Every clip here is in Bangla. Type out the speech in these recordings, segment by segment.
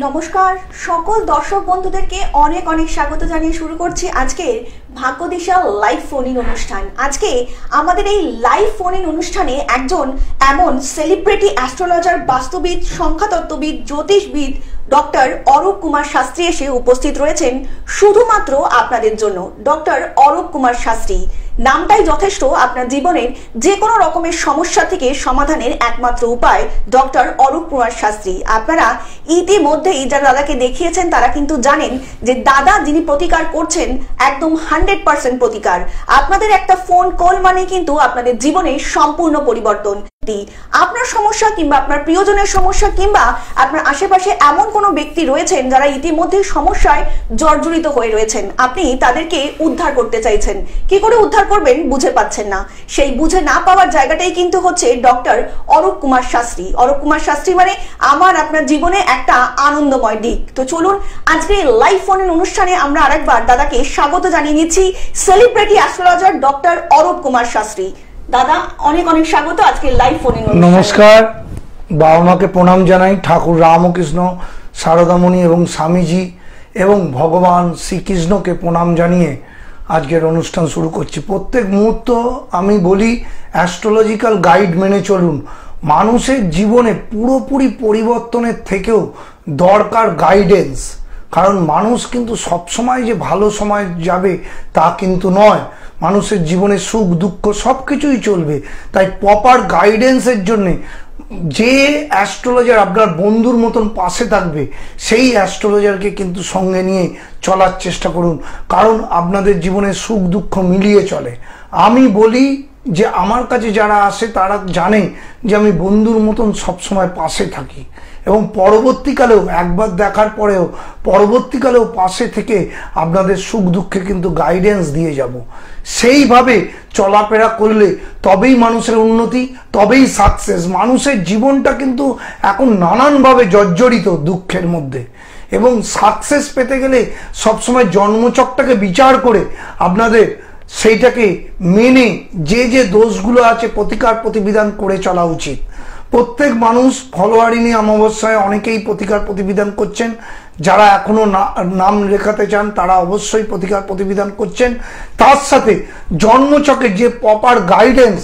নমস্কার সকল দর্শক বন্ধুদেরকে অনেক অনেক স্বাগত জানিয়ে শুরু করছি আজকের ভাগ্যদিশা লাইভ ফোন ইন অনুষ্ঠান। আজকে আমাদের এই লাইভ ফোন ইন অনুষ্ঠানে একজন এমন সেলিব্রিটি অ্যাস্ট্রোলজার, বাস্তুবিদ, সংখ্যাতত্ত্ববিদ, জ্যোতিষবিদ ডক্টর অরূপ কুমার শাস্ত্রী এসে উপস্থিত রয়েছেন শুধুমাত্র আপনাদের জন্য। ডক্টর অরূপ কুমার শাস্ত্রী নামটাই যথেষ্ট আপনার জীবনের যে কোনো রকমের সমস্যা থেকে সমাধানের একমাত্র উপায় ডক্টর অরূপ কুমার শাস্ত্রী। আপনারা ইতিমধ্যেই যারা দাদাকে দেখিয়েছেন তারা কিন্তু জানেন যে দাদা যিনি প্রতিকার করছেন একদম 100% প্রতিকার। আপনাদের একটা ফোন কল মানে কিন্তু আপনাদের জীবনে সম্পূর্ণ পরিবর্তন। আপনার সমস্যা কিংবা আপনার প্রিয়জনের সমস্যা কিংবা আপনার আশেপাশে এমন কোনো ব্যক্তি রয়েছেন যারা ইতিমধ্যে সমস্যায় জর্জরিত হয়ে রয়েছেন, আপনি তাদেরকে উদ্ধার করতে চাইছেন, কি করে উদ্ধার করবেন বুঝে পাচ্ছেন না। সেই বুঝে না পাওয়ার জায়গাটাই কিন্তু হচ্ছে ডক্টর অরূপ কুমার শাস্ত্রী। অরূপ কুমার শাস্ত্রী মানে আমার আপনার জীবনে একটা আনন্দময় দিক। তো চলুন আজকে লাইভ ফোনের অনুষ্ঠানে আমরা আরেকবার দাদাকে স্বাগত জানিয়ে নিচ্ছি, celebrity astrologer doctor Arup Kumar Shastri. দাদা অনেক অনেক স্বাগত আজকে লাইভ ফোনে। নমস্কার, বাবা মাকে প্রণাম জানাই, ঠাকুর রামকৃষ্ণ, শারদামণি এবং স্বামীজি এবং ভগবান শ্রীকৃষ্ণকে প্রণাম জানিয়ে আজকের অনুষ্ঠান শুরু করছি। প্রত্যেক মুহূর্ত আমি বলি অ্যাস্ট্রোলজিক্যাল গাইড মেনে চলুন। মানুষের জীবনে পুরোপুরি পরিবর্তনের থেকেও দরকার গাইডেন্স, কারণ মানুষ কিন্তু সবসময় যে ভালো সময় যাবে তা কিন্তু নয়। মানুষের জীবনে সুখ দুঃখ সব কিছুই চলবে, তাই প্রপার গাইডেন্সের জন্যে যে অ্যাস্ট্রোলজার আপনার বন্ধুর মতন পাশে থাকবে সেই অ্যাস্ট্রোলজারকে কিন্তু সঙ্গে নিয়ে চলার চেষ্টা করুন, কারণ আপনাদের জীবনে সুখ দুঃখ মিলিয়ে চলে। আমি বলি যে আমার কাছে যারা আসে তারা জানে যে আমি বন্ধুর মতন সবসময় পাশে থাকি এবং পরবর্তীকালেও একবার দেখার পরেও পরবর্তীকালেও পাশে থেকে আপনাদের সুখ দুঃখে কিন্তু গাইডেন্স দিয়ে যাব। সেইভাবে চলাফেরা করলে তবেই মানুষের উন্নতি, তবেই সাকসেস। মানুষের জীবনটা কিন্তু এখন নানানভাবে জর্জরিত দুঃখের মধ্যে, এবং সাকসেস পেতে গেলে সবসময় জন্মচকটাকে বিচার করে আপনাদের সেইটাকে মেনে যে যে দোষগুলো আছে প্রতিকার প্রতিবিধান করে চলা উচিত। প্রত্যেক মানুষ ফলোয়ারিনী অমাবস্যায় অনেকেই প্রতিকার প্রতিবিধান করছেন, যারা এখনো নাম লেখাতে চান তারা অবশ্যই প্রতিকার প্রতিবিধান করছেন। তার সাথে জন্মচকের যে প্রপার গাইডেন্স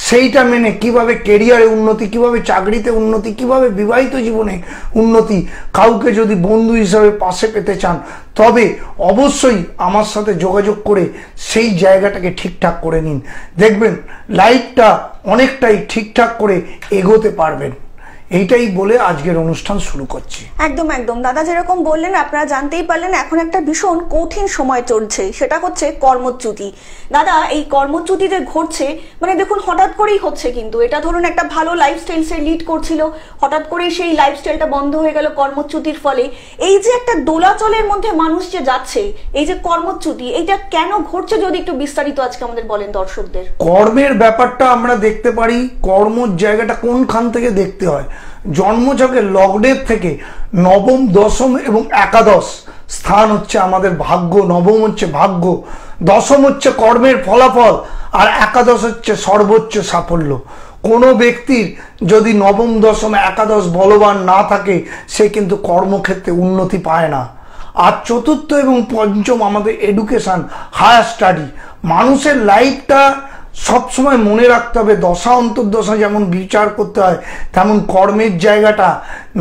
সেইটা মেনে কিভাবে কেরিয়ারে উন্নতি, কিভাবে চাকরিতে উন্নতি, কিভাবে বিবাহিত জীবনে উন্নতি, কাউকে যদি বন্ধু হিসাবে পাশে পেতে চান তবে অবশ্যই আমার সাথে যোগাযোগ করে সেই জায়গাটাকে ঠিকঠাক করে নিন। দেখবেন লাইফটা অনেকটাই ঠিকঠাক করে এগোতে পারবেন। এইটাই বলে আজকের অনুষ্ঠান শুরু করছি। একদম একদম দাদা যেরকম বললেন আপনারা জানতেই পারলেন এখন একটা ভীষণ কঠিন সময় চলছে, সেটা হচ্ছে কর্মচ্যুতি। দাদা এই কর্মচ্যুতি যে ঘটছে মানে দেখুন হঠাৎ করেই হচ্ছে, কিন্তু এটা ধরুন একটা ভালো লাইফস্টাইল সে লিড করছিল, হঠাৎ করেই সেই লাইফস্টাইলটা বন্ধ হয়ে গেল কর্মচ্যুতির ফলে। এই যে একটা দোলাচলের মধ্যে মানুষ যে যাচ্ছে, এই যে কর্মচ্যুতি, এইটা কেন ঘটছে যদি একটু বিস্তারিত আজকে আমাদের বলেন দর্শকদের। কর্মের ব্যাপারটা আমরা দেখতে পারি, কর্মর জায়গাটা কোনখান থেকে দেখতে হয়। জন্মছকের লগ্নের থেকে নবম, দশম এবং একাদশ স্থান হচ্ছে আমাদের ভাগ্য। নবম হচ্ছে ভাগ্য, দশম হচ্ছে কর্মের ফলাফল, আর একাদশ হচ্ছে সর্বোচ্চ সাফল্য। কোনো ব্যক্তির যদি নবম, দশম, একাদশ বলবান না থাকে সে কিন্তু কর্মক্ষেত্রে উন্নতি পায় না। আর চতুর্থ এবং পঞ্চম আমাদের এডুকেশন, হায়ার স্টাডি। মানুষের লাইফটা সবসময় মনে রাখতে হবে, দশা অন্তর্দশা যেমন বিচার করতে হয় তেমন কর্মের জায়গাটা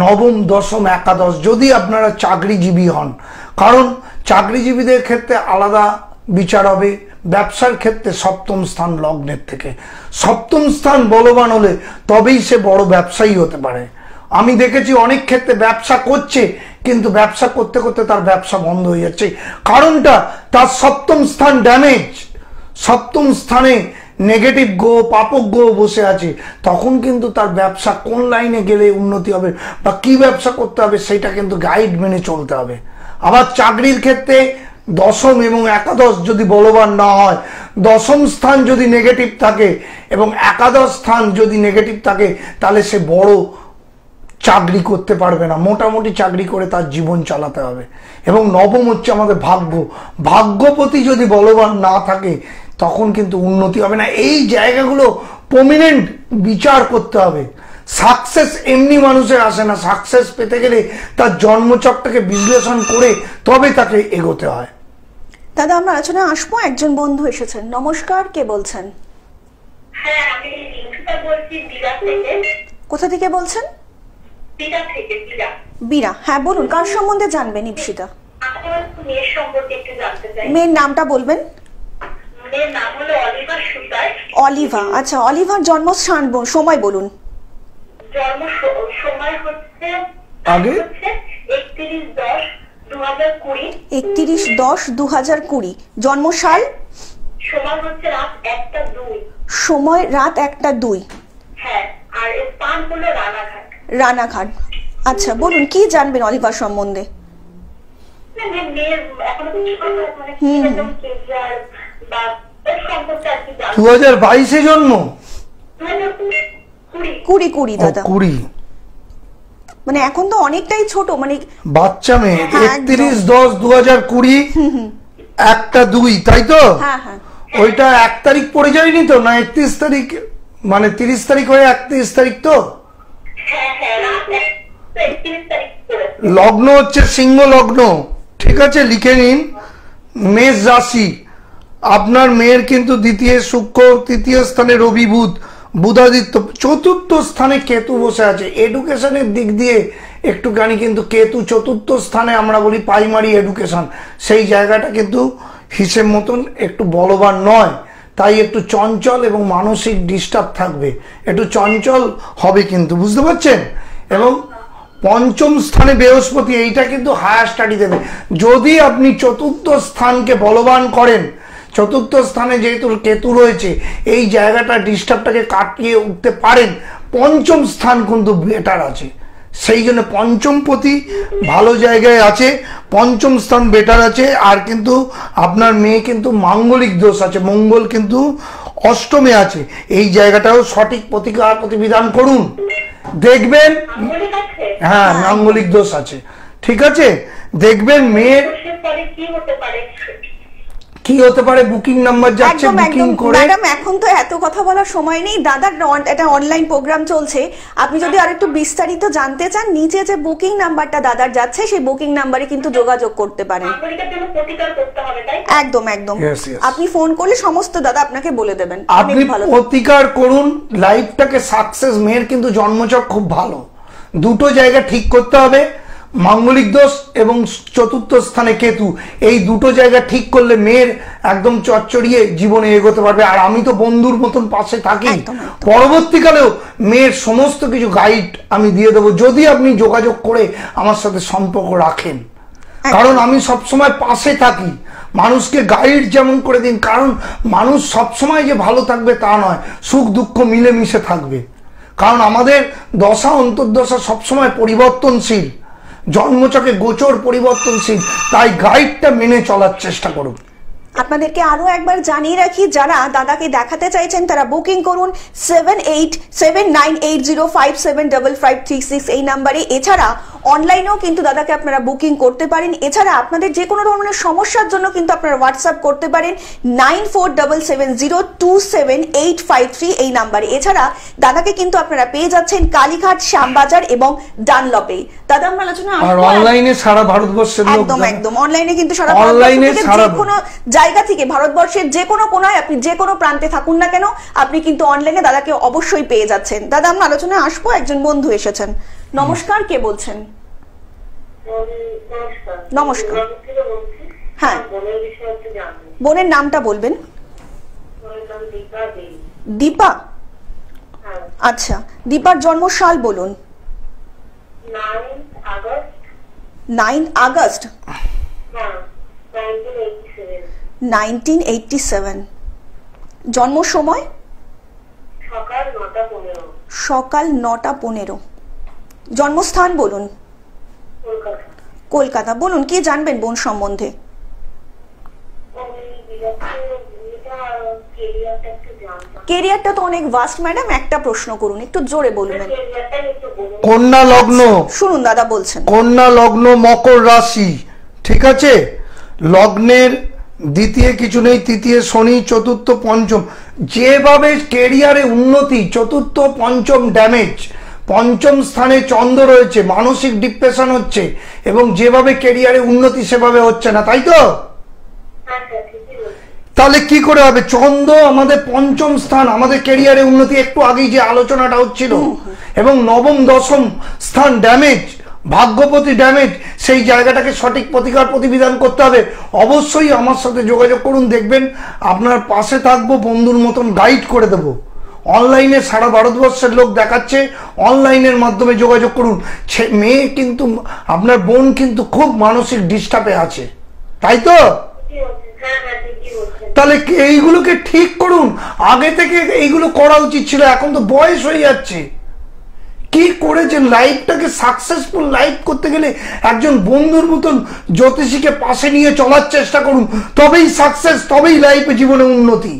নবম, দশম, একাদশ। যদি আপনারা চাকরিজীবী হন, কারণ চাকরিজীবীদের ক্ষেত্রে আলাদা বিচার হবে। ব্যবসার ক্ষেত্রে সপ্তম স্থান লগ্নের থেকে, সপ্তম স্থান বলবান হলে তবেই সে বড় ব্যবসায়ী হতে পারে। আমি দেখেছি অনেক ক্ষেত্রে ব্যবসা করছে কিন্তু ব্যবসা করতে করতে তার ব্যবসা বন্ধ হয়ে যাচ্ছে, কারণটা তার সপ্তম স্থান ড্যামেজ। সপ্তম স্থানে নেগেটিভ গ্রহ, পাপক গ্রহ বসে আছে, তখন কিন্তু তার ব্যবসা কোন লাইনে গেলে উন্নতি হবে বা কি ব্যবসা করতে হবে সেটা কিন্তু গাইড মেনে চলতে হবে। আবার চাকরির ক্ষেত্রে দশম এবং একাদশ যদি বলবান না হয়, দশম স্থান যদি নেগেটিভ থাকে এবং একাদশ স্থান যদি নেগেটিভ থাকে তাহলে সে বড় চাকরি করতে পারবে না, মোটামুটি চাকরি করে তার জীবন চালাতে হবে। এবং নবম হচ্ছে আমাদের ভাগ্য, ভাগ্যপতি যদি বলবান না থাকে তখন কিন্তু উন্নতি হবে না। এই জায়গাগুলো প্রমিনেন্ট বিচার করতে হবে। সাকসেস এমনি মানুষের আসে না, সাকসেস পেতে গেলে তার জন্মচকটাকে বিশ্লেষণ করে তবে তাকে এগোতে হয়। দাদা আমরা আলোচনা আসবো, একজন বন্ধু এসেছেন। নমস্কার, কে বলছেন? হ্যাঁ, আমি রিঙ্কিতা বলছি বিরা থেকে। কোথা থেকে বলছেন? বিরা থেকে, বিরা। বীরা, হ্যাঁ বলুন, কার সম্বন্ধে জানবেন ইপসিতা? আমার মেয়ের সম্পর্কে একটু জানতে চাই। মেয়ের নামটা বলবেন। মেয়ের নাম হলো অলিভা সুতার। অলিভা, আচ্ছা অলিভার জন্মস্থান সময় বলুন। জন্ম সময় হচ্ছে আগে 31/10/2020। 31/10/2020। জন্মসাল? সময় হচ্ছে রাত 1টা 2। সময় রাত 1টা 2। হ্যাঁ, আর স্থান হলো রানাঘাট। রানাঘাট, আচ্ছা বলুন কি জানবেন অলিভার সম্বন্ধে? মেয়ের এখনো কিছু মানে কিরকম কেরিয়ার বা এর সম্পর্কে আর কি জানতে। 2022 জন্ম? 20 দাদা। 20 মানে এখন তো অনেকটাই ছোট, মানে বাচ্চা মেয়ে। হ্যাঁ, একদম। 31/10/2020 1টা 2, তাই তো? হ্যাঁ হ্যাঁ। ওইটা 1 তারিখ পড়ে যায়নি তো, না 31 তারিখ, মানে 30 তারিখ হয়ে 31 তারিখ তো? হ্যাঁ হ্যাঁ, রাত 31 তারিখ করে। লগ্ন হচ্ছে সিংহ লগ্ন, ঠিক আছে, লিখে নিন। মেষ রাশি। আপনার মেয়ের কিন্তু দ্বিতীয় শুক্র, তৃতীয় স্থানে রবি বুধ, বুধাদিত্য, চতুর্থ স্থানে কেতু বসে আছে। এডুকেশনের দিক দিয়ে একটুখানি কিন্তু কেতু চতুর্থ স্থানে, আমরা বলি প্রাইমারি এডুকেশন, সেই জায়গাটা কিন্তু হিসেব মতন একটু বলবান নয়। তাই একটু চঞ্চল এবং মানসিক ডিস্টার্ব থাকবে, একটু চঞ্চল হবে কিন্তু, বুঝতে পারছেন? এবং পঞ্চম স্থানে বৃহস্পতি, এইটা কিন্তু হায়ার স্টাডি দেবে। যদি আপনি চতুর্থ স্থানকে বলবান করেন, চতুর্থ স্থানে যেহেতু কেতু রয়েছে, এই জায়গাটা ডিস্টার্বটাকে কাটিয়ে উঠতে পারেন। পঞ্চম স্থান কিন্তু বেটার আছে, সেই জন্য পঞ্চমপতি ভালো জায়গায় আছে, পঞ্চম স্থান বেটার আছে। আর কিন্তু আপনার মেয়ে কিন্তু মাঙ্গলিক দোষ আছে, মঙ্গল কিন্তু অষ্টমে আছে, এই জায়গাটাও সঠিক প্রতিবিধান করুন, দেখবেন। হ্যাঁ, মাঙ্গলিক দোষ আছে, ঠিক আছে, দেখবেন মেয়ের কি হতে পারে। বুকিং নাম্বার যাচ্ছে, বুকিং করে। ম্যাডাম এখন তো এত কথা বলার সময় নেই, দাদার একটা অনলাইন প্রোগ্রাম চলছে। আপনি যদি আরেকটু বিস্তারিত জানতে চান, নিচে যে বুকিং নাম্বারটা দাদার যাচ্ছে, সেই বুকিং নাম্বারে কিন্তু যোগাযোগ করতে পারেন। একদম একদম, আপনি ফোন করলে সমস্ত দাদা আপনাকে বলে দেবেন। আপনি প্রতিকার করুন, লাইফটাকে সাকসেস। মেয়ের কিন্তু জন্মচক খুব ভালো, দুটো জায়গা ঠিক করতে হবে, মাঙ্গলিক দোষ এবং চতুর্থ স্থানে কেতু, এই দুটো জায়গা ঠিক করলে মেয়ের একদম চচ্চড়িয়ে জীবনে এগোতে পারবে। আর আমি তো বন্ধুর মতন পাশে থাকি, পরবর্তীকালেও মেয়ের সমস্ত কিছু গাইড আমি দিয়ে দেবো, যদি আপনি যোগাযোগ করে আমার সাথে সম্পর্ক রাখেন। কারণ আমি সবসময় পাশে থাকি, মানুষকে গাইড যেমন করে দিন, কারণ মানুষ সবসময় যে ভালো থাকবে তা নয়, সুখ দুঃখ মিলেমিশে থাকবে। কারণ আমাদের দশা অন্তর্দশা সবসময় পরিবর্তনশীল, জন্মচকে গোচর পরিবর্তনশীল, তাই গাইডটা মেনে চলার চেষ্টা করুন। আপনাদেরকে আরো একবার জানিয়ে রাখি, যারা দাদাকে দেখাতে চাইছেন তারা বুকিং করুন 787980575536 এই নাম্বারে। এছাড়া অনলাইনেও কিন্তু দাদাকে আপনারা বুকিং করতে পারেন। এছাড়া আপনাদের যে কোনো ধরনের সমস্যার জন্য কিন্তু আপনারা হোয়াটসঅ্যাপ করতে পারেন 9477027853 এই নাম্বারে। এছাড়া দাদাকে কিন্তু আপনারা পেয়ে যাচ্ছেন কালীঘাট, শ্যামবাজার এবং ডানলপে। দাদা আমরা আলোচনা আর অনলাইনে সারা ভারতবর্ষের লোক, একদম একদম অনলাইনে কিন্তু সারা ভারতবর্ষের যে কোনো জায়গা থেকে, ভারতবর্ষের যে কোনো কোনায় আপনি যে কোনো প্রান্তে থাকুন না কেন, আপনি কিন্তু অনলাইনে দাদাকে অবশ্যই পেয়ে যাচ্ছেন। দাদা আমরা আলোচনায় আসবো, একজন বন্ধু এসেছেন। নমস্কার, কে বলছেন? নমস্কার, হ্যাঁ বোনের নামটা বলবেন। দীপা, আচ্ছা দীপার জন্মসাল বলুন। 9 আগস্ট 1987। জন্ম সময় সকাল 9টা 15। জন্মস্থান বলুন। কলকাতা। বলুন কি জানবেন বোন সম্বন্ধে? কেরিয়ারটা তো অনেক ভাস্ট ম্যাডাম, একটা প্রশ্ন করুন, একটু জোরে বলবেন। কন্যা লগ্ন। শুনুন দাদা বলছেন, কন্যা লগ্ন, মকর রাশি, ঠিক আছে। লগ্নের দ্বিতীয় কিছু নেই, তৃতীয় শনি, চতুর্থ পঞ্চম। যেভাবে কেরিয়ারে উন্নতি, চতুর্থ পঞ্চম ড্যামেজ, পঞ্চম স্থানে চন্দ্র রয়েছে, মানসিক ডিপ্রেশন হচ্ছে এবং যেভাবে কেরিয়ারে উন্নতি সেভাবে হচ্ছে না, তাই তো? তাহলে কি করে হবে? চন্দ্র আমাদের পঞ্চম স্থান, আমাদের কেরিয়ারে উন্নতি, একটু আগেই যে আলোচনাটা হচ্ছিল, এবং নবম দশম স্থান ড্যামেজ, ভাগ্যপতি ড্যামেজ, সেই জায়গাটাকে সঠিক প্রতিকার প্রতিবিধান করতে হবে। অবশ্যই আমার সাথে যোগাযোগ করুন, দেখবেন আপনার পাশে থাকবো, বন্ধুর মতন গাইড করে দেবো। অনলাইনে সারা ভারতবর্ষের লোক দেখাচ্ছে, অনলাইনের মাধ্যমে যোগাযোগ করুন। মেয়ে কিন্তু আপনার বোন কিন্তু খুব মানসিক ডিস্টার্বে আছে, তাই তো? তাহলে এইগুলোকে ঠিক করুন, আগে থেকে এইগুলো করা উচিত ছিল, এখন তো বয়স হয়ে যাচ্ছে। কি করেছেন? লাইফটাকে সাকসেসফুল লাইফ করতে গেলে একজন বন্ধুর মতন জ্যোতিষীকে পাশে নিয়ে চলার চেষ্টা করুন, তবেই সাকসেস, তবেই লাইফে জীবনে উন্নতি।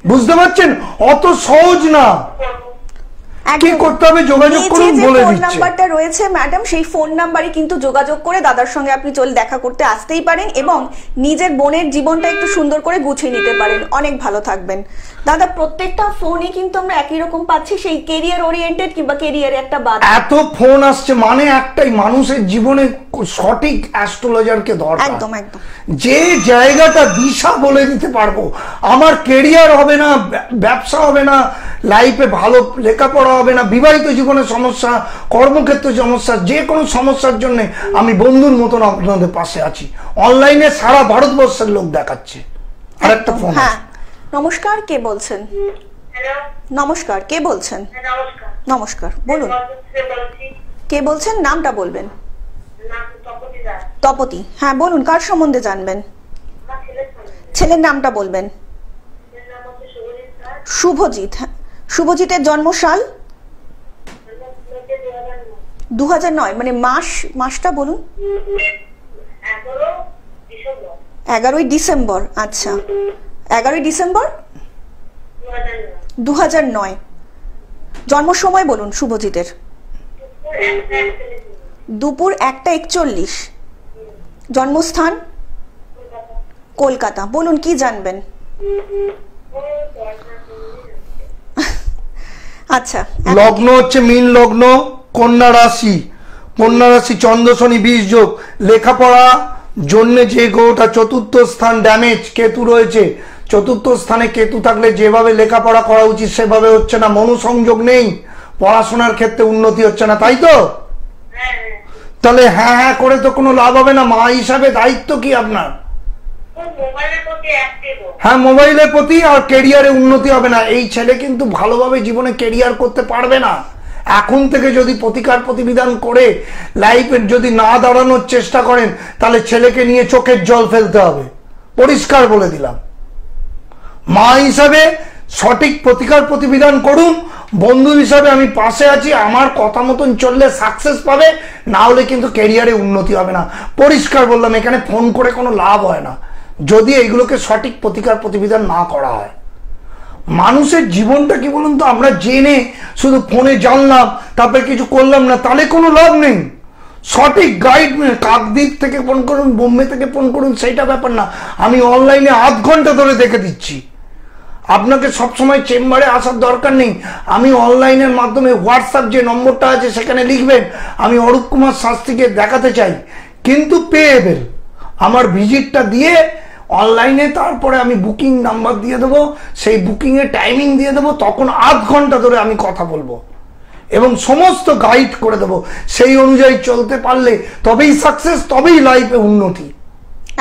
বুঝতে পারছেন? অত সহজ না। কি করতে হবে? যোগাযোগ করুন, বলে দিচ্ছি। ফোন নাম্বারটা রয়েছে ম্যাডাম, সেই ফোন নাম্বারে কিন্তু যোগাযোগ করে দাদার সঙ্গে আপনি চলে দেখা করতে আসতেই পারেন এবং নিজের বোনের জীবনটা একটু সুন্দর করে গুছিয়ে নিতে পারেন। অনেক ভালো থাকবেন দাদা। প্রত্যেকটা ফোনই কিন্তু আমরা একই রকম পাচ্ছি, সেই কেরিয়ার ওরিয়েন্টেড কিংবা কেরিয়ারে একটা বাদ। এত ফোন আসছে মানে একটাই, মানুষের জীবনে সঠিক অ্যাস্ট্রোলজারকে দরকার। একদম একদম। যে জায়গাটা দিশা বলে দিতে পারবো, আমার কেরিয়ার হবে না, ব্যবসা হবে না, লাইফে ভালো লেখাপড়া হবে না, বিবাহিত জীবনে সমস্যা, কর্মক্ষেত্রে সমস্যা, যে কোনো সমস্যার জন্য আমি বন্ধুর মতন আপনাদের পাশে আছি। অনলাইনে সারা ভারতবর্ষের লোক দেখাচ্ছে। আরেকটা ফোন। হ্যাঁ, নমস্কার, কে বলছেন? নমস্কার, কে বলছেন? নমস্কার, বলুন কে বলছেন, নামটা বলবেন। তপতি, হ্যাঁ বলুন, কার সম্বন্ধে জানবেন? ছেলের নামটা বলবেন। শুভজিৎ, হ্যাঁ। শুভজিতের জন্মসাল? 2009, মানে মাসটা বলুন। 11ই ডিসেম্বর। আচ্ছা, 11ই ডিসেম্বর 2009। জন্ম সময় বলুন শুভজিতের। দুপুর 1:41। জন্মস্থান? কলকাতা। বলুন কি জানবেন? আচ্ছা, লগ্ন হচ্ছে মীন লগ্ন, কন্যা রাশি। কন্যা রাশি চন্দ্র শনি 20 যোগ। লেখাপড়া জন্য যে গ্রহটা চতুর্থ স্থান ড্যামেজ, কেতু রয়েছে। চতুর্থ স্থানে কেতু থাকলে যেভাবে লেখাপড়া করা উচিত সেভাবে হচ্ছে না, মনোসংযোগ নেই, পড়াশোনার ক্ষেত্রে উন্নতি হচ্ছে না, তাই তো? তাহলে হ্যাঁ হ্যাঁ করে তো কোনো লাভ হবে না। মা হিসাবে দায়িত্ব কি আপনার? হ্যাঁ, মোবাইলের প্রতি, আর কেরিয়ারে উন্নতি হবে না। এই ছেলে কিন্তু ভালোভাবে জীবনে কেরিয়ার করতে পারবে না। এখন থেকে যদি প্রতিকার প্রতিবিধান করে লাইফের যদি না দাঁড়ানোর চেষ্টা করেন, তাহলে ছেলেকে নিয়ে চোখের জল ফেলতে হবে, পরিষ্কার বলে দিলাম। মা হিসাবে সঠিক প্রতিকার প্রতিবিধান করুন, বন্ধু হিসাবে আমি পাশে আছি, আমার কথা মতন চললে সাকসেস পাবে, না হলে কিন্তু ক্যারিয়ারে উন্নতি হবে না। পরিষ্কার বললাম, এখানে ফোন করে কোনো লাভ হয় না যদি এইগুলোকে সঠিক প্রতিকার প্রতিবিধান না করা হয়। মানুষের জীবনটা কি বলুন তো, আমরা জেনে শুধু ফোনে জানলাম তারপরে কিছু করলাম না, তাহলে কোনো লাভ নেই। সঠিক গাইড, কাকদ্বীপ থেকে ফোন করুন, বোম্বে থেকে ফোন করুন, সেইটা ব্যাপার না। আমি অনলাইনে আধ ঘন্টা ধরে দেখে দিচ্ছি। আপনাকে সবসময় চেম্বারে আসার দরকার নেই। আমি অনলাইনের মাধ্যমে হোয়াটসঅ্যাপ যে নম্বরটা আছে সেখানে লিখবেন, আমি অরূপ কুমার শাস্ত্রীকে দেখাতে চাই, কিন্তু পেয়েবেল আমার ভিজিটটা দিয়ে অনলাইনে, তারপরে আমি বুকিং নাম্বার দিয়ে দেবো, সেই বুকিংয়ের টাইমিং দিয়ে দেবো, তখন আধ ঘন্টা ধরে আমি কথা বলবো এবং সমস্ত গাইড করে দেবো। সেই অনুযায়ী চলতে পারলে তবেই সাকসেস, তবেই লাইফে উন্নতি।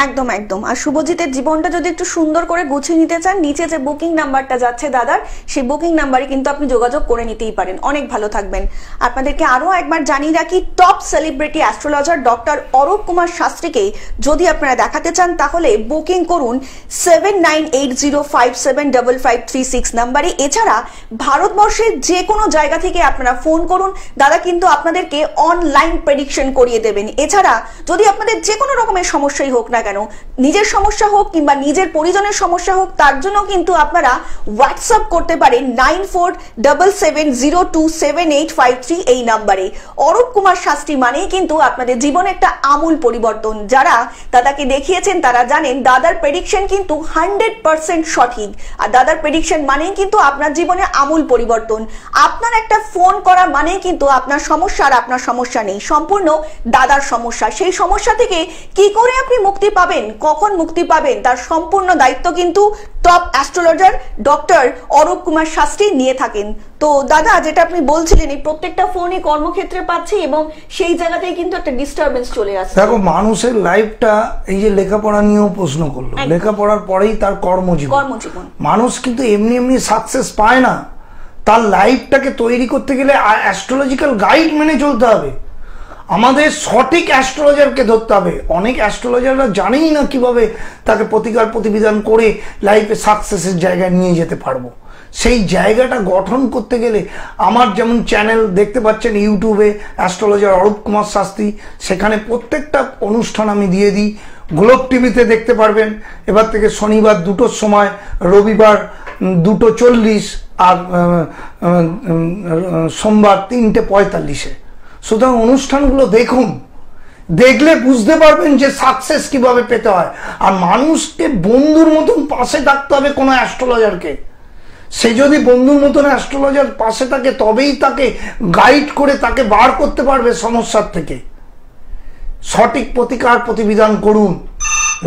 একদম একদম। আর শুভজিতের জীবনটা যদি একটু সুন্দর করে গুছিয়ে নিতে চান, নিচে যে বুকিং নাম্বারটা যাচ্ছে দাদার, সেই বুকিং নাম্বারে কিন্তু আপনি যোগাযোগ করে নিতেই পারেন। অনেক ভালো থাকবেন। আপনাদেরকে আরো একবার জানিয়ে রাখি, top celebrity astrologer doctor Arup Kumar শাস্ত্রীকে যদি আপনারা দেখাতে চান, তাহলে বুকিং করুন 7980575536 নাম্বারে। এছাড়া ভারতবর্ষের যে কোনো জায়গা থেকে আপনারা ফোন করুন, দাদা কিন্তু আপনাদেরকে অনলাইন প্রেডিকশন করিয়ে দেবেন। এছাড়া যদি আপনাদের যে কোনো রকমের সমস্যাই হোক না কেন, নিজের সমস্যা হোক কিংবা নিজের পরিজনের সমস্যা হোক, তার জন্য কিন্তু আপনারা হোয়াটসঅ্যাপ করতে পারেন 9477027853 এই নাম্বারে। অরূপ কুমার শাস্ত্রী মানেই কিন্তু আপনাদের জীবনে একটা আমূল পরিবর্তন। যারা দাদাকে দেখিয়েছেন তারা জানেন দাদার প্রেডিকশন কিন্তু 100% সঠিক, আর দাদার প্রেডিকশন মানেই কিন্তু আপনার জীবনে আমূল পরিবর্তন। আপনার একটা ফোন করা মানেই কিন্তু আপনার সমস্যা আর আপনার সমস্যা নেই, সম্পূর্ণ দাদার সমস্যা। সেই সমস্যা থেকে কি করে আপনি মুক্তি পাবেন, কখন মুক্তি পাবেন, তার সম্পূর্ণ দায়িত্ব কিন্তু top astrologer doctor Arup Kumar Shastri নিয়ে থাকেন। তো দাদা, যেটা আপনি বলছিলেন, এই প্রত্যেকটা ফোনই কর্মক্ষেত্রে পাচ্ছি এবং সেই জায়গাতেই কিন্তু একটা ডিস্টারবেন্স চলে আসছে। দেখো, মানুষের লাইফটা, এই যে লেখাপড়া নিয়েও প্রশ্ন করলো, লেখাপড়ার পরেই তার কর্মজীবন। মানুষ কিন্তু এমনি এমনি সাকসেস পায় না, তার লাইফটাকে তৈরি করতে গেলে অ্যাস্ট্রোলজিক্যাল গাইড মেনে চলতে হবে। আমাদের সঠিক অ্যাস্ট্রোলজারকে ধরতে হবে। অনেক অ্যাস্ট্রোলজাররা জানেই না কিভাবে তাকে প্রতিকার প্রতিবিধান করে লাইফে সাকসেসের জায়গায় নিয়ে যেতে পারবো। সেই জায়গাটা গঠন করতে গেলে আমার যেমন চ্যানেল দেখতে পাচ্ছেন ইউটিউবে, অ্যাস্ট্রোলজার অরূপ কুমার শাস্ত্রী, সেখানে প্রত্যেকটা অনুষ্ঠান আমি দিয়ে দিই। গ্লোব টিভিতে দেখতে পারবেন এবার থেকে শনিবার 2টোর সময়, রবিবার 2:40 আর সোমবার 3:45-এ। সুতরাং অনুষ্ঠানগুলো দেখুন, দেখলে বুঝতে পারবেন যে সাকসেস কিভাবে পেতে হয়। আর মানুষকে বন্ধুর মতন পাশে থাকতে হবে কোনো অ্যাস্ট্রোলজারকে। সে যদি বন্ধুর মতন অ্যাস্ট্রোলজার পাশে থাকে তবেই তাকে গাইড করে তাকে বার করতে পারবে সমস্যার থেকে। সঠিক প্রতিকার প্রতিবিধান করুন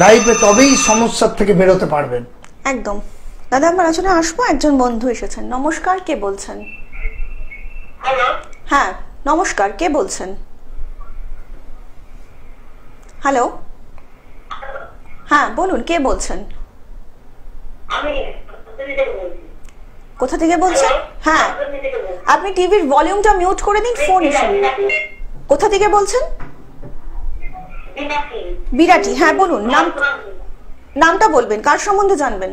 লাইফে, তবেই সমস্যার থেকে বেরোতে পারবেন। একদম। দাদা, আমার আলোচনা আসবো, একজন বন্ধু এসেছেন। নমস্কার, কে বলছেন? হ্যালো, হ্যাঁ নমস্কার, কে বলছেন? হ্যালো, হ্যাঁ বলুন, কে বলছেন? আমি কোথা থেকে বলছেন? হ্যাঁ, আপনি টিভির ভলিউমটা মিউট করে দিন, ফোন এসে। কোথা থেকে বলছেন? বিরাটি। হ্যাঁ বলুন, নামটা বলবেন, কার সম্বন্ধে জানবেন?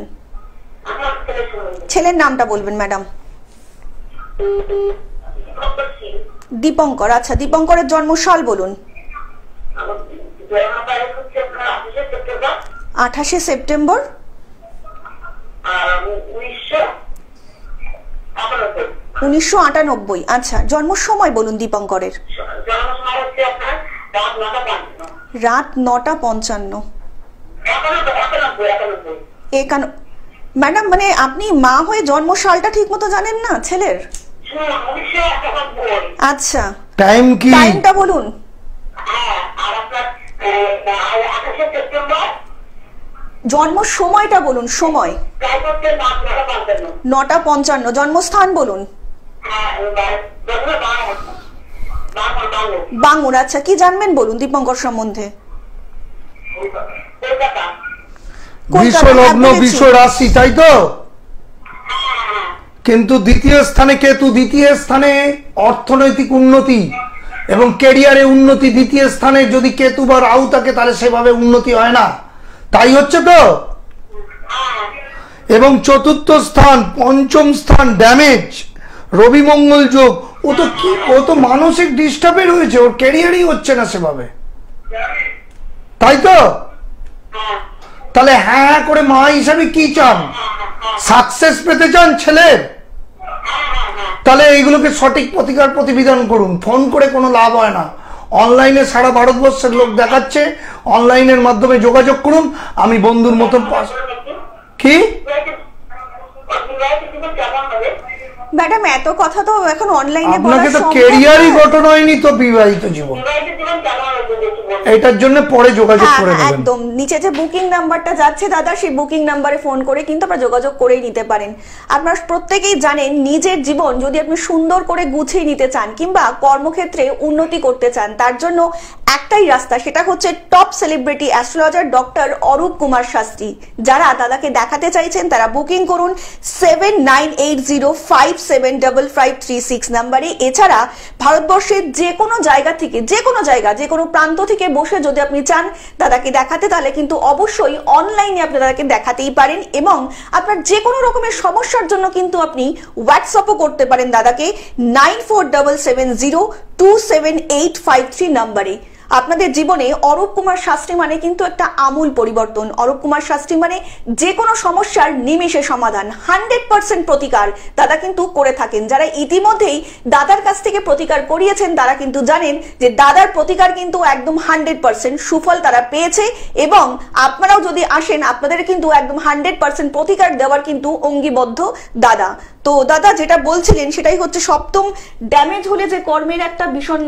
ছেলের নামটা বলবেন ম্যাডাম। দীপঙ্কর। আচ্ছা, দীপঙ্করের জন্মসাল বলুন। 28শে সেপ্টেম্বর 1998। আচ্ছা, জন্ম সময় বলুন দীপঙ্করের। রাত 9:55। ম্যাডাম, মানে আপনি মা হয়ে জন্মসালটা ঠিক মতো জানেন না ছেলের? আচ্ছা, টাইম কি? টাইমটা বলুন। জন্ম সময়টা বলুন, সময়। 9:55। জন্মস্থান বলুন। বাঙুর। আচ্ছা, কি জানবেন বলুন দীপঙ্কর সম্বন্ধে? বিশ্ব লগ্ন, বিশ্ব রাশি, তাই তো? কিন্তু দ্বিতীয় স্থানে কেতু, দ্বিতীয় স্থানে অর্থনৈতিক উন্নতি এবং ক্যারিয়ারে উন্নতি। দ্বিতীয় স্থানে যদি কেতু বা রাহু থাকে তাহলে সেভাবে উন্নতি হয় না, তাই হচ্ছে তো। এবং চতুর্থ স্থান, পঞ্চম স্থান ড্যামেজ, রবি মঙ্গল যোগ। ও তো মানসিক ডিস্টার্বে রয়েছে, ওর ক্যারিয়ারই হচ্ছে না সেভাবে, তাই তো? তাহলে হ্যাঁ করে মা হিসাবে কি চান? সাকসেস পেতে চান ছেলের? তাহলে এইগুলোকে সঠিক প্রতিকার প্রতিবিধান করুন। ফোন করে কোনো লাভ হয় না। অনলাইনে সারা ভারতবর্ষের লোক দেখাচ্ছে, অনলাইনের মাধ্যমে যোগাযোগ করুন। আমি বন্ধুর মতন পাস। কি ম্যাডাম, এত কথা তো এখন অনলাইনে বলা আপনাকে তো সম্ভব ক্যারিয়ারই না। গঠন হয়নি তো বিবাহিত জীবন, এটার জন্য পরে যোগাযোগ করে নেবেন। একদম নিচে যে বুকিং নাম্বারটা যাচ্ছে দাদা, সেই বুকিং নাম্বারে ফোন করে কিন্তু আপনারা যোগাযোগ করেই নিতে পারেন। আপনারা প্রত্যেকেই জানেন, নিজের জীবন যদি আপনি সুন্দর করে গুছিয়ে নিতে চান কিংবা কর্মক্ষেত্রে উন্নতি করতে চান, তার জন্য একটাই রাস্তা, সেটা হচ্ছে top celebrity astrologer doctor Arup Kumar Shastri. যারা দাদাকে দেখাতে চাইছেন তারা বুকিং করুন 7980575536 নাম্বারে। এছাড়া ভারতবর্ষের যে কোনো জায়গা থেকে, যে কোনো প্রান্ত থেকে বসে যদি আপনি চান দাদাকে দেখাতে, তাহলে কিন্তু অবশ্যই অনলাইনে আপনি দাদাকে দেখাতেই পারেন। এবং আপনার যে কোনো রকমের সমস্যার জন্য কিন্তু আপনি হোয়াটসঅ্যাপও করতে পারেন দাদাকে 9477027853 নাম্বারে। আপনাদের জীবনে অরূপ কুমার শাস্ত্রী মানে কিন্তু একটা আমূল পরিবর্তন। অরূপ কুমার শাস্ত্রী মানে যে কোনো সমস্যার নিমেষে সমাধান, 100% প্রতিকার দাদা কিন্তু করে থাকেন। যারা ইতিমধ্যেই দাদার কাছ থেকে প্রতিকার করিয়েছেন তারা কিন্তু জানেন যে দাদার প্রতিকার কিন্তু একদম 100% সুফল তারা পেয়েছে, এবং আপনারাও যদি আসেন আপনাদের কিন্তু একদম 100% প্রতিকার দেওয়ার কিন্তু অঙ্গীবদ্ধ দাদা। তো দাদা যেটা বলছিলেন সেটাই হচ্ছে সপ্তম ড্যামেজ হলে যে কর্মের একটা ভীষণ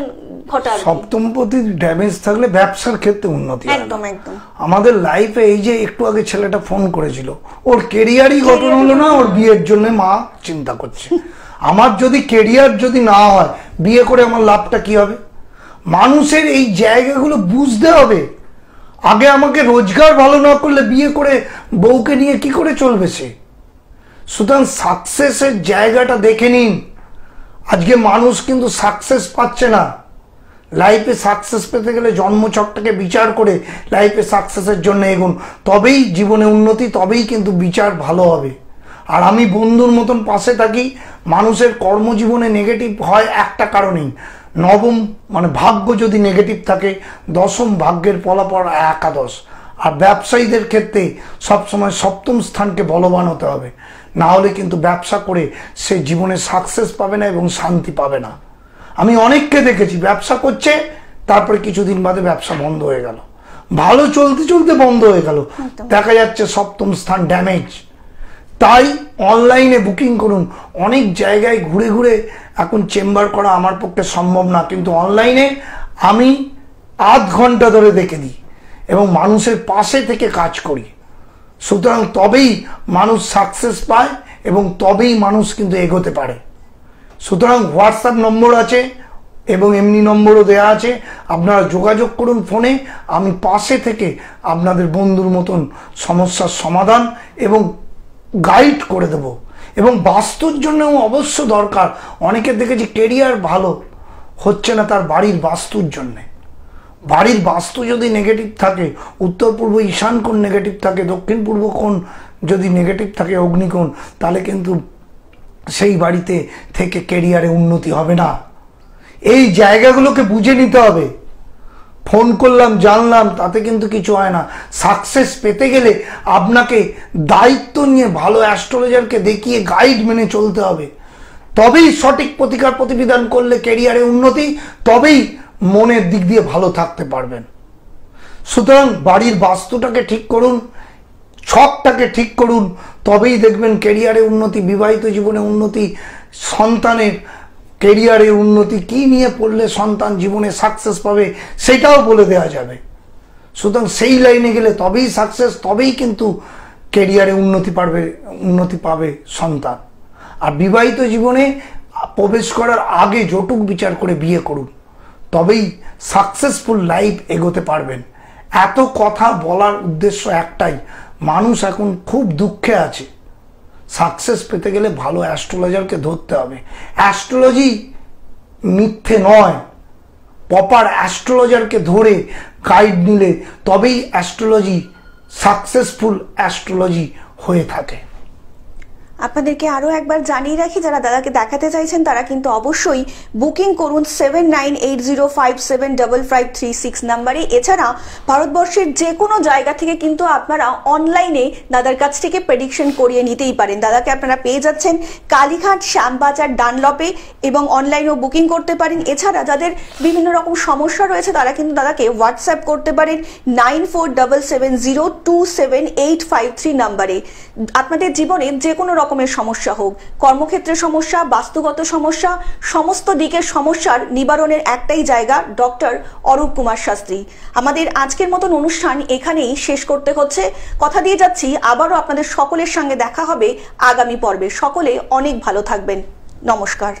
ঘটা, সপ্তম প্রতি ড্যামেজ থাকলে ব্যবসার ক্ষেত্রে উন্নতি হয় না। একদম একদম। আমাদের লাইফে এই যে একটু আগে ছেলেটা ফোন করেছিল, ওর কেরিয়ারই গঠন হলো না, ওর বিয়ের জন্য মা চিন্তা করছে। আমার যদি কেরিয়ার যদি না হয়, বিয়ে করে আমার লাভটা কি হবে? মানুষের এই জায়গাগুলো বুঝতে হবে। আগে আমাকে রোজগার ভালো না করলে বিয়ে করে বউকে নিয়ে কি করে চলবে সে? সুতরাং সাকসেসের জায়গাটা দেখে নিন। আজকে মানুষ কিন্তু সাকসেস পাচ্ছে না। লাইফে সাকসেস পেতে গেলে জন্মছকটাকে বিচার করে লাইফে সাকসেসের জন্য এগুন, তবেই জীবনে উন্নতি, তবেই কিন্তু বিচার ভালো হবে। আর আমি বন্ধুর মতন পাশে থাকি। মানুষের কর্মজীবনে নেগেটিভ হয় একটা কারণেই, নবম মানে ভাগ্য যদি নেগেটিভ থাকে, দশম ভাগ্যের ফলাফল একাদশ। আর ব্যবসায়ীদের ক্ষেত্রে সবসময় সপ্তম স্থানকে বলবান হতে হবে, না হলে কিন্তু ব্যবসা করে সে জীবনে সাকসেস পাবে না এবং শান্তি পাবে না। আমি অনেককে দেখেছি ব্যবসা করছে, তারপরে কিছুদিন বাদে ব্যবসা বন্ধ হয়ে গেল, ভালো চলতে চলতে বন্ধ হয়ে গেল, দেখা যাচ্ছে সপ্তম স্থান ড্যামেজ। তাই অনলাইনে বুকিং করুন। অনেক জায়গায় ঘুরে ঘুরে এখন চেম্বার করা আমার পক্ষে সম্ভব না, কিন্তু অনলাইনে আমি আধ ঘন্টা ধরে দেখে দিই এবং মানুষের পাশে থেকে কাজ করি। সুতরাং তবেই মানুষ সাকসেস পায় এবং তবেই মানুষ কিন্তু এগোতে পারে। সুতরাং হোয়াটসঅ্যাপ নম্বর আছে এবং এমনি নম্বরও দেওয়া আছে, আপনারা যোগাযোগ করুন ফোনে। আমি পাশে থেকে আপনাদের বন্ধুর মতন সমস্যার সমাধান এবং গাইড করে দেব। এবং বাস্তুর জন্যও অবশ্য দরকার। অনেকে দেখেছি কেরিয়ার ভালো হচ্ছে না তার বাড়ির বাস্তুর জন্যে। বাড়ির বাস্তু যদি নেগেটিভ থাকে, উত্তর পূর্ব ঈশান কোণ নেগেটিভ থাকে, দক্ষিণ পূর্ব কোণ যদি নেগেটিভ থাকে, অগ্নিকোণ, তাহলে কিন্তু সেই বাড়িতে থেকে কেরিয়ারে উন্নতি হবে না। এই জায়গাগুলোকে বুঝে নিতে হবে। ফোন করলাম জানলাম তাতে কিন্তু কিছু হয় না। সাকসেস পেতে গেলে আপনাকে দায়িত্ব নিয়ে ভালো অ্যাস্ট্রোলজারকে দেখিয়ে গাইড মেনে চলতে হবে, তবেই সঠিক প্রতিকার প্রতিবিধান করলে কেরিয়ারে উন্নতি, তবেই মনের দিক দিয়ে ভালো থাকতে পারবেন। সুতরাং বাড়ির বাস্তুটাকে ঠিক করুন, ছকটাকে ঠিক করুন, তবেই দেখবেন কেরিয়ারে উন্নতি, বিবাহিত জীবনে উন্নতি, সন্তানের কেরিয়ারে উন্নতি। কি নিয়ে পড়লে সন্তান জীবনে সাকসেস পাবে সেটাও বলে দেওয়া যাবে। সুতরাং সেই লাইনে গেলে তবেই সাকসেস, তবেই কিন্তু কেরিয়ারে উন্নতি পাবে সন্তান। আর বিবাহিত জীবনে প্রবেশ করার আগে জটুক বিচার করে বিয়ে করুন, তবেই সাকসেসফুল লাইফ এগোতে পারবেন। এত কথা বলার উদ্দেশ্য একটাই, মানুষ এখন খুব দুঃখে আছে। সাকসেস পেতে গেলে ভালো অ্যাস্ট্রোলজারকে ধরতে হবে। অ্যাস্ট্রোলজি মিথ্যে নয়, প্রপার অ্যাস্ট্রোলজারকে ধরে গাইড নিলে তবেই অ্যাস্ট্রোলজি সাকসেসফুল অ্যাস্ট্রোলজি হয়ে থাকে। আপনাদেরকে আরো একবার জানিয়ে রাখি, যারা দাদাকে দেখাতে চাইছেন তারা কিন্তু অবশ্যই বুকিং করুন 7980575536 নাম্বারে। এছাড়া ভারতবর্ষের যে কোনো জায়গা থেকে কিন্তু আপনারা অনলাইনে দাদার কাছ থেকে প্রেডিকশন করিয়ে নিতেই পারেন। দাদাকে আপনারা পেয়ে যাচ্ছেন কালীঘাট, শ্যামবাজার, ডানলপে, এবং অনলাইনেও বুকিং করতে পারেন। এছাড়া যাদের বিভিন্ন রকম সমস্যা রয়েছে তারা কিন্তু দাদাকে হোয়াটসঅ্যাপ করতে পারেন 9477027853 নাম্বারে। আপনাদের জীবনে যে কোনো রকমের সমস্যা হোক, কর্মক্ষেত্রে সমস্যা, বাস্তুগত সমস্যা, সমস্ত দিকের সমস্যার নিবারণের একটাই জায়গা, ডক্টর অরূপ কুমার শাস্ত্রী। আমাদের আজকের মতন অনুষ্ঠান এখানেই শেষ করতে হচ্ছে। কথা দিয়ে যাচ্ছি আবারও আপনাদের সকলের সঙ্গে দেখা হবে আগামী পর্বে। সকলে অনেক ভালো থাকবেন। নমস্কার।